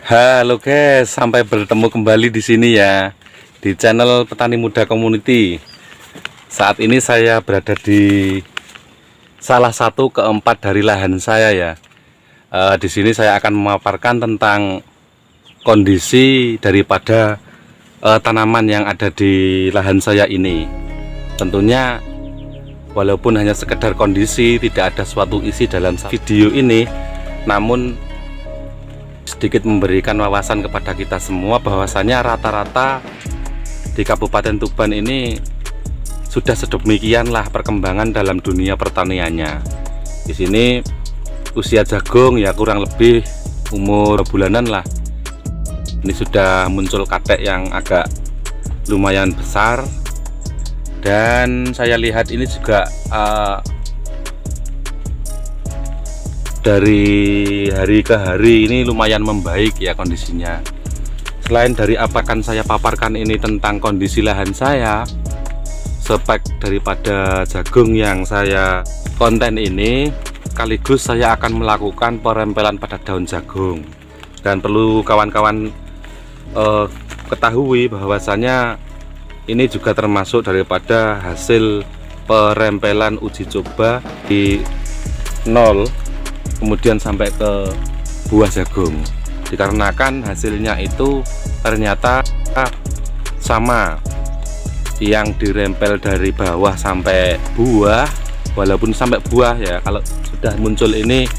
Halo guys, sampai bertemu kembali di sini ya, di channel Petani Muda Community. Saat ini saya berada di salah satu keempat dari lahan saya ya. Di sini saya akan memaparkan tentang kondisi daripada tanaman yang ada di lahan saya ini. Tentunya walaupun hanya sekedar kondisi, tidak ada suatu isi dalam video ini, namun sedikit memberikan wawasan kepada kita semua bahwasanya rata-rata di Kabupaten Tuban ini sudah sedemikianlah perkembangan dalam dunia pertaniannya. Di sini usia jagung ya kurang lebih umur bulanan lah. Ini sudah muncul katek yang agak lumayan besar, dan saya lihat ini juga dari hari ke hari ini lumayan membaik ya kondisinya. Selain dari apa kan saya paparkan ini tentang kondisi lahan saya, spek daripada jagung yang saya konten ini, sekaligus saya akan melakukan perempelan pada daun jagung. Dan perlu kawan-kawan ketahui bahwasanya ini juga termasuk daripada hasil perempelan uji coba di nol kemudian sampai ke buah jagung, dikarenakan hasilnya itu ternyata sama yang dirempel dari bawah sampai buah. Walaupun sampai buah ya, kalau sudah muncul ini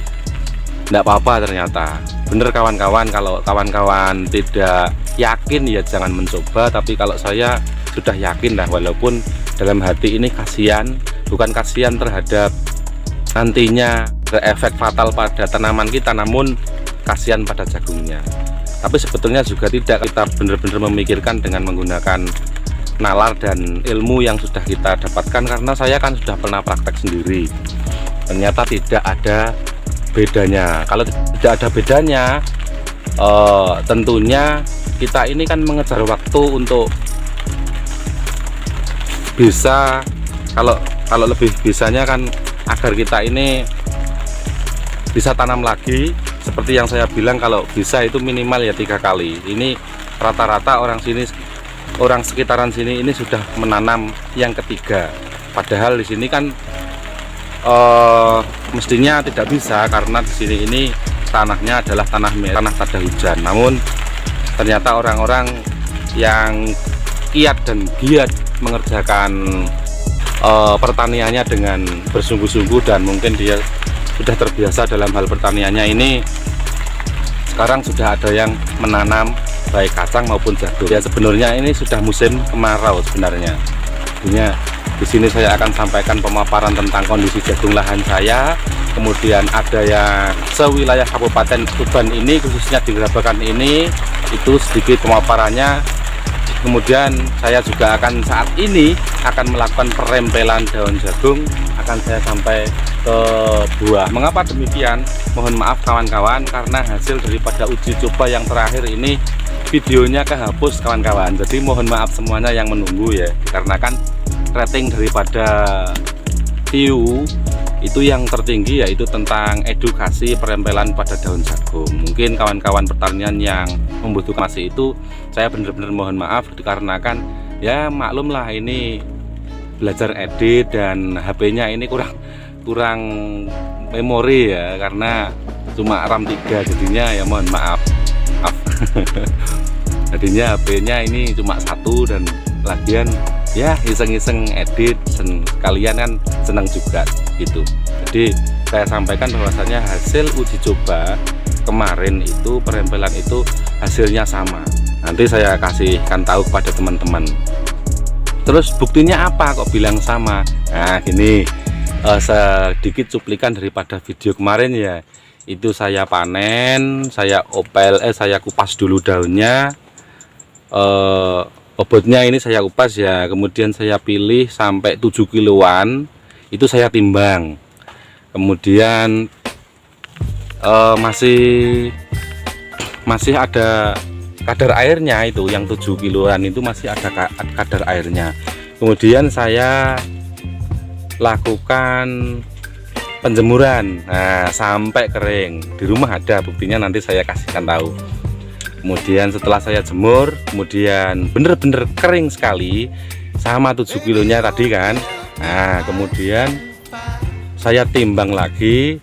tidak apa-apa ternyata. Bener kawan-kawan, kalau kawan-kawan tidak yakin ya jangan mencoba, tapi kalau saya sudah yakin lah, walaupun dalam hati ini kasihan, bukan kasihan terhadap nantinya efek fatal pada tanaman kita, namun kasihan pada jagungnya. Tapi sebetulnya juga tidak, kita benar-benar memikirkan dengan menggunakan nalar dan ilmu yang sudah kita dapatkan, karena saya kan sudah pernah praktek sendiri. Ternyata tidak ada bedanya. Kalau tidak ada bedanya, tentunya kita ini kan mengejar waktu untuk bisa, kalau lebih bisanya kan agar kita ini bisa tanam lagi. Seperti yang saya bilang, kalau bisa itu minimal ya 3 kali. Ini rata-rata orang sini, orang sekitaran sini ini sudah menanam yang ketiga. Padahal di sini kan mestinya tidak bisa, karena di sini ini tanahnya adalah tanah merah, tanah tada hujan. Namun ternyata orang-orang yang kiat dan giat mengerjakan pertaniannya dengan bersungguh-sungguh, dan mungkin dia sudah terbiasa dalam hal pertaniannya ini, sekarang sudah ada yang menanam baik kacang maupun jagung. Ya sebenarnya ini sudah musim kemarau sebenarnya. Artinya di sini saya akan sampaikan pemaparan tentang kondisi jagung lahan saya. Kemudian ada yang sewilayah Kabupaten Tuban ini, khususnya di Grabagan ini, itu sedikit pemaparannya. Kemudian saya juga akan saat ini akan melakukan perempelan daun jagung, akan saya sampai ke buah. Mengapa demikian? Mohon maaf kawan-kawan, karena hasil daripada uji coba yang terakhir ini videonya kehapus kawan-kawan. Jadi mohon maaf semuanya yang menunggu ya, karena kan rating daripada view itu yang tertinggi yaitu tentang edukasi perempelan pada daun jagung. Mungkin kawan-kawan pertanian yang membutuhkan masih itu, saya benar-benar mohon maaf, dikarenakan ya maklumlah ini belajar edit dan HP-nya ini kurang memori ya, karena cuma RAM 3, jadinya ya mohon maaf. Jadinya HP-nya ini cuma 1, dan lagian ya iseng-iseng edit, kalian kan senang juga gitu. Jadi saya sampaikan bahwasanya hasil uji coba kemarin itu, perempelan itu hasilnya sama. Nanti saya kasihkan tahu kepada teman-teman. Terus buktinya apa kok bilang sama? Nah gini, sedikit cuplikan daripada video kemarin ya. Itu saya panen, saya saya kupas dulu daunnya, bobotnya ini saya kupas ya, kemudian saya pilih sampai 7 kiloan, itu saya timbang. Kemudian masih ada kadar airnya, itu yang 7 kiloan itu masih ada kadar airnya. Kemudian saya lakukan penjemuran, nah sampai kering. Di rumah ada buktinya, nanti saya kasihkan tahu. Kemudian setelah saya jemur, kemudian bener-bener kering sekali sama 7 kilonya tadi kan. Nah kemudian saya timbang lagi,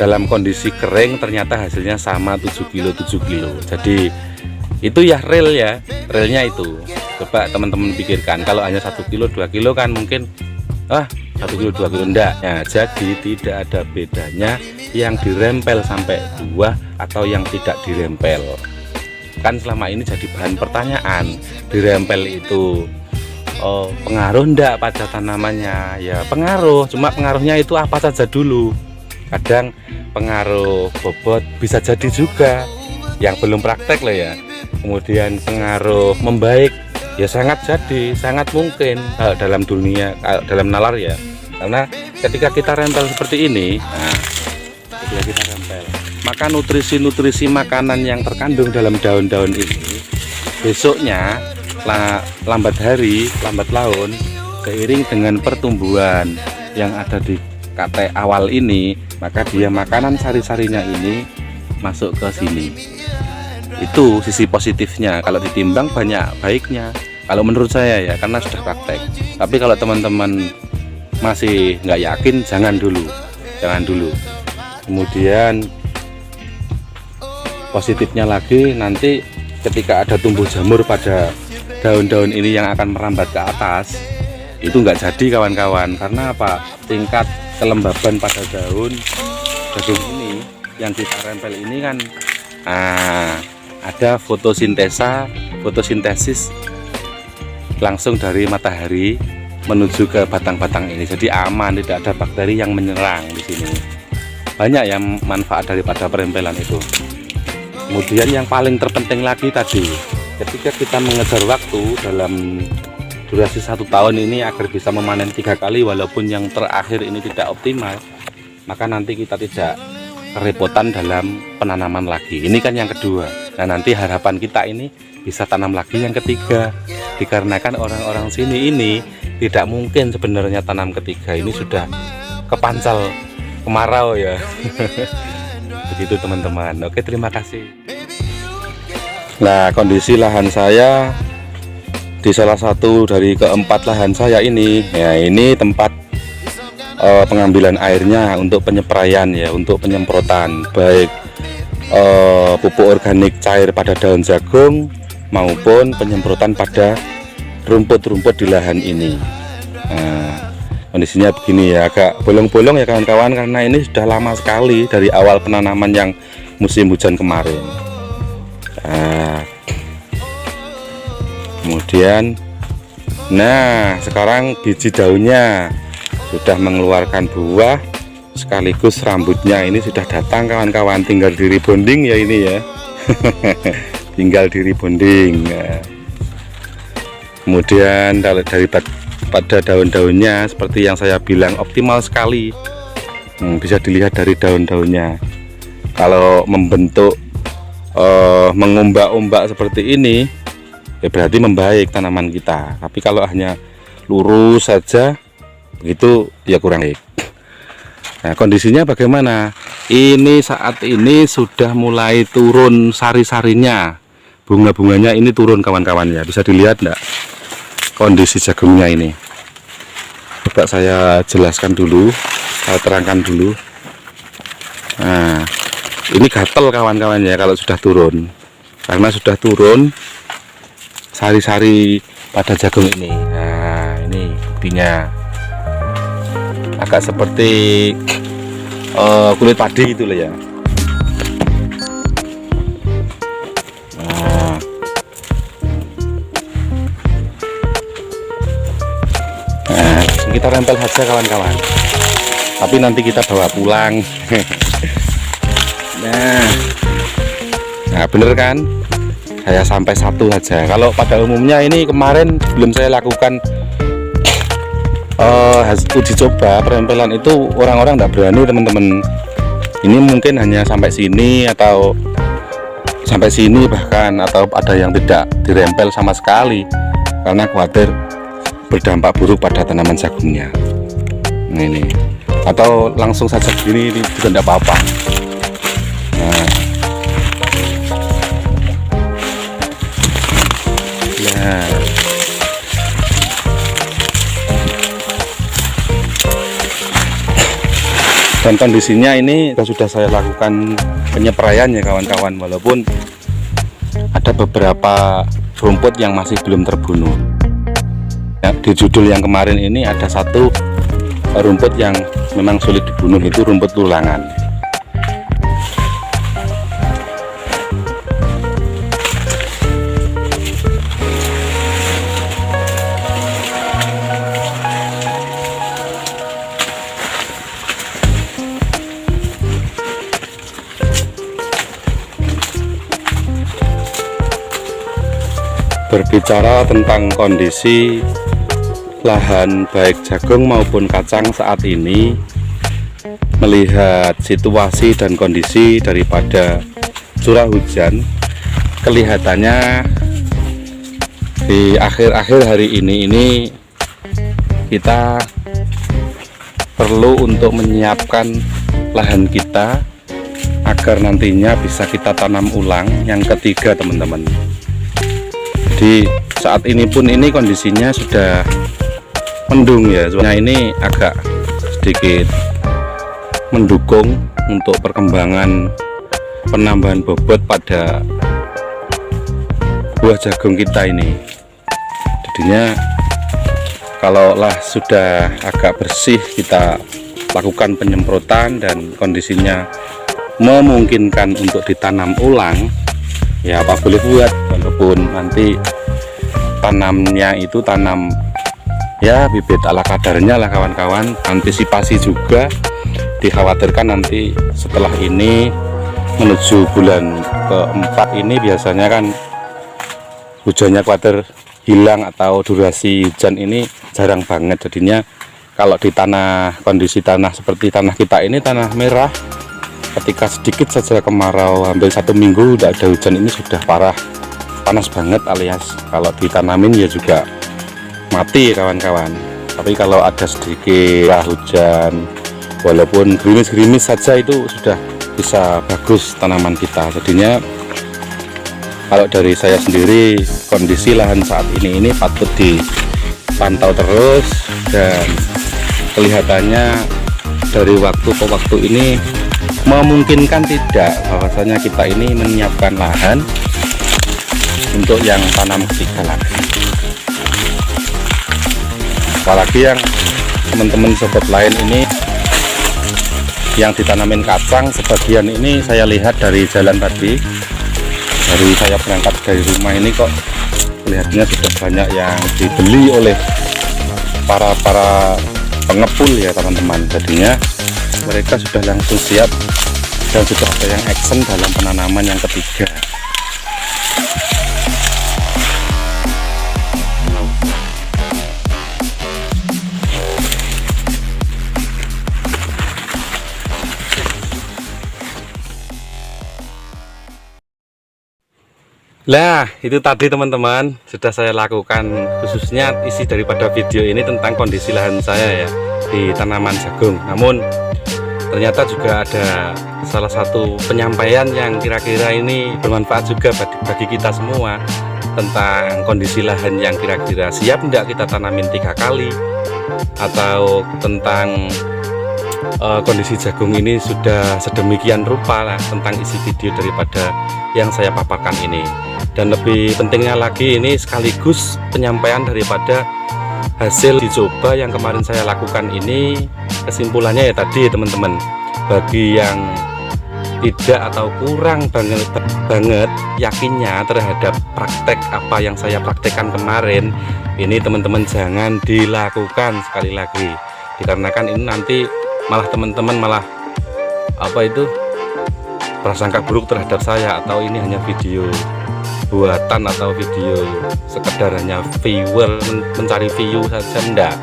dalam kondisi kering ternyata hasilnya sama 7 kilo. Jadi itu ya realnya itu. Coba teman-teman pikirkan, kalau hanya 1 kilo 2 kilo kan mungkin 1 kilo 2 kilo enggak ya. Jadi tidak ada bedanya yang dirempel sampai buah atau yang tidak dirempel. Kan selama ini jadi bahan pertanyaan, dirempel itu pengaruh enggak pada tanamannya? Ya pengaruh, cuma pengaruhnya itu apa saja dulu. Kadang pengaruh bobot bisa jadi juga, yang belum praktek loh ya. Kemudian pengaruh membaik ya sangat mungkin dalam dunia, dalam nalar ya. Karena ketika kita rempel seperti ini, ketika kita rempel, maka nutrisi makanan yang terkandung dalam daun-daun ini besoknya lambat laun seiring dengan pertumbuhan yang ada di kate awal ini, maka dia makanan sari-sarinya ini masuk ke sini. Itu sisi positifnya. Kalau ditimbang banyak baiknya kalau menurut saya ya, karena sudah praktek. Tapi kalau teman-teman masih nggak yakin, jangan dulu. Kemudian positifnya lagi, nanti ketika ada tumbuh jamur pada daun-daun ini yang akan merambat ke atas, itu nggak jadi kawan-kawan. Karena apa? Tingkat kelembaban pada daun jagung ini yang kita rempel ini kan ada fotosintesis langsung dari matahari menuju ke batang-batang ini. Jadi aman, tidak ada bakteri yang menyerang di sini. Banyak yang manfaat daripada perempelan itu. Kemudian yang paling terpenting lagi tadi, ketika kita mengejar waktu dalam durasi 1 tahun ini agar bisa memanen 3 kali, walaupun yang terakhir ini tidak optimal, maka nanti kita tidak kerepotan dalam penanaman lagi. Ini kan yang kedua. Nah nanti harapan kita ini bisa tanam lagi yang ketiga, dikarenakan orang-orang sini ini tidak mungkin sebenarnya tanam ketiga, ini sudah kepancal kemarau ya. Begitu teman-teman. Oke, terima kasih. Nah kondisi lahan saya di salah satu dari keempat lahan saya ini, ya ini tempat pengambilan airnya untuk penyepraian ya, untuk penyemprotan baik pupuk organik cair pada daun jagung maupun penyemprotan pada rumput-rumput di lahan ini. Nah, kondisinya begini ya, agak bolong-bolong ya kawan-kawan, karena ini sudah lama sekali dari awal penanaman yang musim hujan kemarin. Nah, kemudian sekarang biji daunnya sudah mengeluarkan buah, sekaligus rambutnya ini sudah datang kawan-kawan, tinggal di rebonding ya ini ya. Tinggal di rebonding ya. Kemudian pada daun-daunnya seperti yang saya bilang optimal sekali. Bisa dilihat dari daun-daunnya, kalau membentuk mengombak-ombak seperti ini ya berarti membaik tanaman kita. Tapi kalau hanya lurus saja begitu ya kurang baik. Nah kondisinya bagaimana? Ini saat ini sudah mulai turun sari-sarinya, bunga-bunganya ini turun kawan-kawan ya. Bisa dilihat enggak kondisi jagungnya ini? Coba saya jelaskan dulu, saya terangkan dulu. Nah ini gatel kawan-kawan ya kalau sudah turun, karena sudah turun sari-sari pada jagung ini. Nah ini buktinya, agak seperti kulit padi gitu loh ya. Nah, kita rempel saja kawan-kawan, tapi nanti kita bawa pulang. Nah bener kan, saya sampai 1 saja. Kalau pada umumnya ini kemarin belum saya lakukan uji coba perempelan itu, orang-orang tidak berani teman-teman. Ini mungkin hanya sampai sini atau sampai sini bahkan, atau ada yang tidak dirempel sama sekali karena khawatir berdampak buruk pada tanaman jagungnya. Nah, ini atau langsung saja begini juga tidak apa-apa. Nah Nah, dan kondisinya ini sudah saya lakukan penyepraian ya kawan-kawan, walaupun ada beberapa rumput yang masih belum terbunuh ya. Di judul yang kemarin ini ada satu rumput yang memang sulit dibunuh, itu rumput tulangan. Berbicara tentang kondisi lahan baik jagung maupun kacang saat ini, melihat situasi dan kondisi daripada curah hujan, kelihatannya di akhir-akhir hari ini kita perlu untuk menyiapkan lahan kita agar nantinya bisa kita tanam ulang yang ketiga, teman-teman. Jadi saat ini pun ini kondisinya sudah mendung ya, soalnya ini agak sedikit mendukung untuk perkembangan penambahan bobot pada buah jagung kita ini. Jadinya kalaulah sudah agak bersih, kita lakukan penyemprotan dan kondisinya memungkinkan untuk ditanam ulang, ya apa boleh buat, walaupun nanti tanamnya itu tanam ya bibit ala kadarnya lah kawan-kawan. Antisipasi juga, dikhawatirkan nanti setelah ini menuju bulan keempat ini biasanya kan hujannya khawatir hilang atau durasi hujan ini jarang banget. Jadinya kalau di tanah, kondisi tanah seperti tanah kita ini, tanah merah, ketika sedikit saja kemarau hampir 1 minggu tidak ada hujan, ini sudah parah, panas banget, alias kalau ditanamin ya juga mati kawan-kawan. Tapi kalau ada sedikit hujan, walaupun gerimis-gerimis saja, itu sudah bisa bagus tanaman kita. Jadinya kalau dari saya sendiri, kondisi lahan saat ini patut dipantau terus, dan kelihatannya dari waktu ke waktu ini memungkinkan tidak bahwasanya kita ini menyiapkan lahan untuk yang tanam ketiga lagi. Apalagi yang teman-teman sobat lain ini yang ditanamin kacang, sebagian ini saya lihat dari jalan tadi, dari saya berangkat dari rumah ini kok kelihatannya sudah banyak yang dibeli oleh para pengepul ya teman-teman. Jadinya mereka sudah langsung siap dan sudah ada yang action dalam penanaman yang ketiga. Nah, itu tadi teman-teman sudah saya lakukan, khususnya isi daripada video ini tentang kondisi lahan saya ya di tanaman jagung. Namun ternyata juga ada salah satu penyampaian yang kira-kira ini bermanfaat juga bagi kita semua, tentang kondisi lahan yang kira-kira siap tidak kita tanamin 3 kali, atau tentang kondisi jagung ini sudah sedemikian rupa lah, tentang isi video daripada yang saya paparkan ini. Dan lebih pentingnya lagi, ini sekaligus penyampaian daripada hasil dicoba yang kemarin saya lakukan ini. Kesimpulannya ya tadi teman-teman, bagi yang tidak atau kurang banget yakinnya terhadap praktek apa yang saya praktekkan kemarin ini, teman-teman jangan dilakukan sekali lagi, dikarenakan ini nanti malah teman-teman malah prasangka buruk terhadap saya, atau ini hanya video buatan atau video sekedar hanya viewer, mencari view saja. Enggak,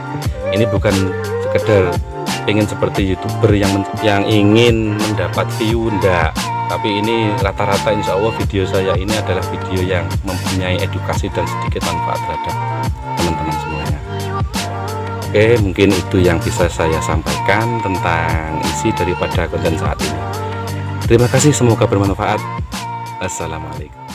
ini bukan sekedar ingin seperti youtuber yang ingin mendapat view, enggak, tapi ini rata-rata insya Allah video saya ini adalah video yang mempunyai edukasi dan sedikit manfaat terhadap teman-teman semuanya. Oke, mungkin itu yang bisa saya sampaikan tentang isi daripada konten saat ini. Terima kasih, semoga bermanfaat. Assalamualaikum.